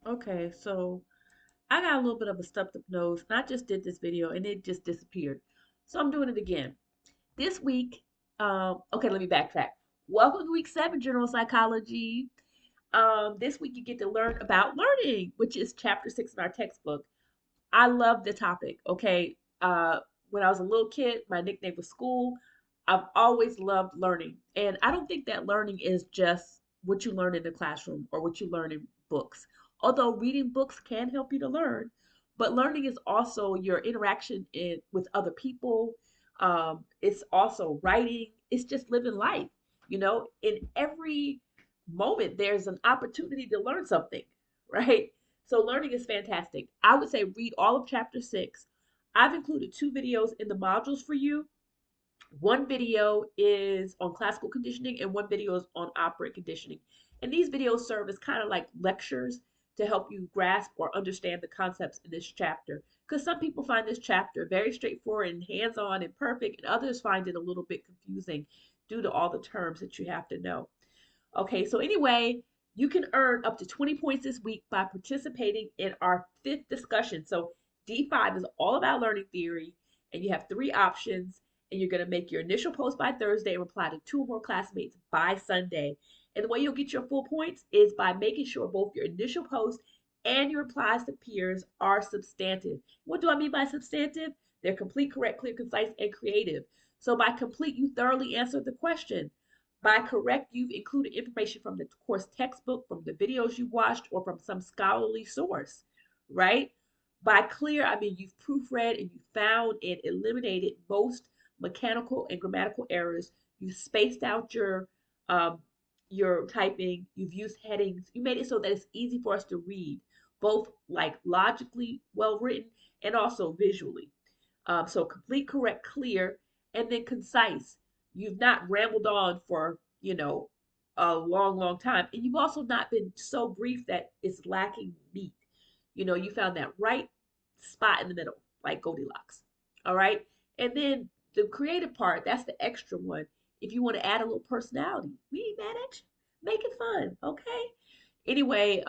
Okay, so I got a little bit of a stuffed up nose, and I just did this video and it just disappeared. So I'm doing it again. This week, okay, let me backtrack. Welcome to week 7, General Psychology. This week you get to learn about learning, which is chapter 6 in our textbook. I love the topic, okay? When I was a little kid, my nickname was school. I've always loved learning. And I don't think that learning is just what you learn in the classroom or what you learn in books. Although reading books can help you to learn, but learning is also your interaction with other people. It's also writing. It's just living life. In every moment, there's an opportunity to learn something, right? So learning is fantastic. I would say read all of chapter 6. I've included 2 videos in the modules for you. One video is on classical conditioning and one video is on operant conditioning. And these videos serve as kind of like lectures to help you grasp or understand the concepts in this chapter. Because some people find this chapter very straightforward and hands on and perfect, and others find it a little bit confusing due to all the terms that you have to know. Okay, so anyway, you can earn up to 20 points this week by participating in our 5th discussion. So D5 is all about learning theory, and you have 3 options, and you're going to make your initial post by Thursday and reply to 2 or more classmates by Sunday. And the way you'll get your full points is by making sure both your initial post and your replies to peers are substantive. What do I mean by substantive? They're complete, correct, clear, concise, and creative. So by complete, you thoroughly answered the question. By correct, you've included information from the course textbook, from the videos you watched, or from some scholarly source, right? By clear, I mean you've proofread and you found and eliminated most mechanical and grammatical errors. You've spaced out your typing. You've used headings. You made it so that it's easy for us to read, both like logically well written and also visually. So complete, correct, clear, and then concise. You've not rambled on for, a long, long time. And you've also not been so brief that it's lacking meat. You found that right spot in the middle, like Goldilocks. All right. And then the creative part, that's the extra one. If you want to add a little personality, we ain't mad at you. Make it fun. Okay. Anyway,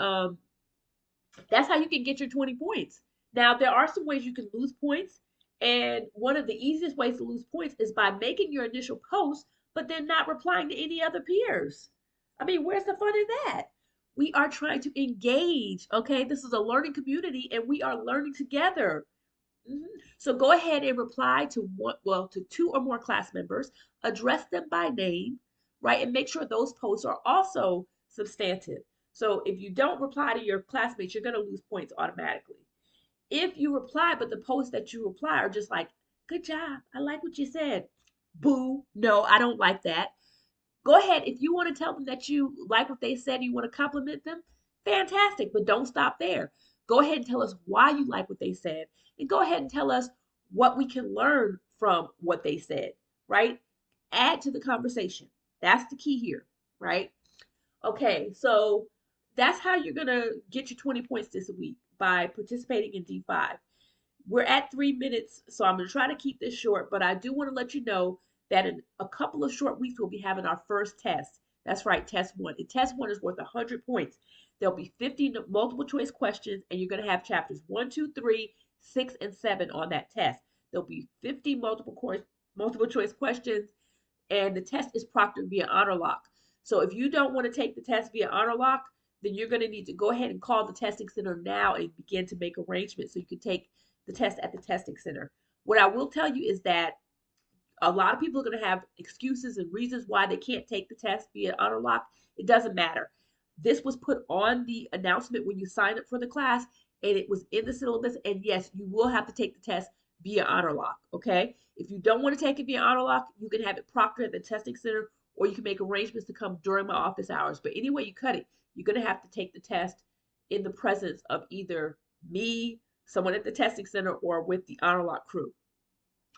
that's how you can get your 20 points. Now, there are some ways you can lose points. And one of the easiest ways to lose points is by making your initial post, but then not replying to any other peers. I mean, where's the fun in that? We are trying to engage, okay? This is a learning community and we are learning together. Mhm. So go ahead and reply to to 2 or more class members, address them by name, right? And make sure those posts are also substantive. So if you don't reply to your classmates, you're going to lose points automatically. If you reply, but the posts that you reply are just like, good job, I like what you said. Boo, no, I don't like that. Go ahead. If you want to tell them that you like what they said, you want to compliment them, fantastic, but don't stop there. Go ahead and tell us why you like what they said, and go ahead and tell us what we can learn from what they said, right? Add to the conversation. That's the key here, right? Okay, so that's how you're going to get your 20 points this week by participating in D5. We're at 3 minutes, so I'm going to try to keep this short, but I do want to let you know that in a couple of short weeks, we'll be having our first test. That's right, test one. And test one is worth 100 points. There'll be 50 multiple choice questions, and you're going to have chapters 1, 2, 3, 6, and 7 on that test. There'll be 50 multiple choice questions, and the test is proctored via honor lock. So if you don't want to take the test via honor lock, then you're going to need to go ahead and call the testing center now and begin to make arrangements so you can take the test at the testing center. What I will tell you is that a lot of people are going to have excuses and reasons why they can't take the test via honor lock. It doesn't matter. This was put on the announcement when you signed up for the class, and it was in the syllabus. And yes, you will have to take the test via honor lock. Okay. If you don't want to take it via honor lock, you can have it proctored at the testing center, or you can make arrangements to come during my office hours. But anyway you cut it, you're going to have to take the test in the presence of either me, someone at the testing center, or with the honor lock crew.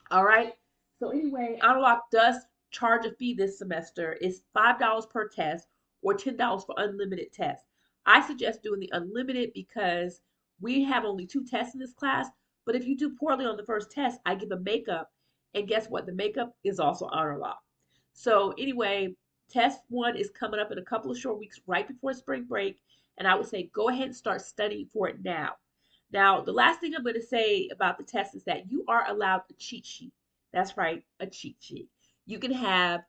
All right. So anyway, Honor does charge a fee this semester. It's $5 per test or $10 for unlimited tests. I suggest doing the unlimited because we have only 2 tests in this class. But if you do poorly on the first test, I give a makeup. And guess what? The makeup is also Honor Lock. So anyway, Test one is coming up in a couple of short weeks right before spring break. And I would say go ahead and start studying for it now. Now, the last thing I'm going to say about the test is that you are allowed a cheat sheet. That's right, a cheat sheet. You can have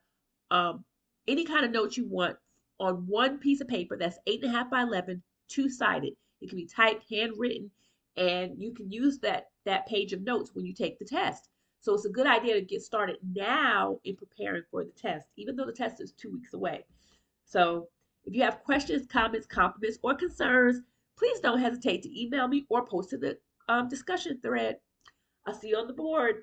um, any kind of notes you want on one piece of paper that's 8.5 by 11, two-sided. It can be typed, handwritten, and you can use that page of notes when you take the test. So it's a good idea to get started now in preparing for the test, even though the test is 2 weeks away. So if you have questions, comments, compliments, or concerns, please don't hesitate to email me or post to the discussion thread. I'll see you on the board.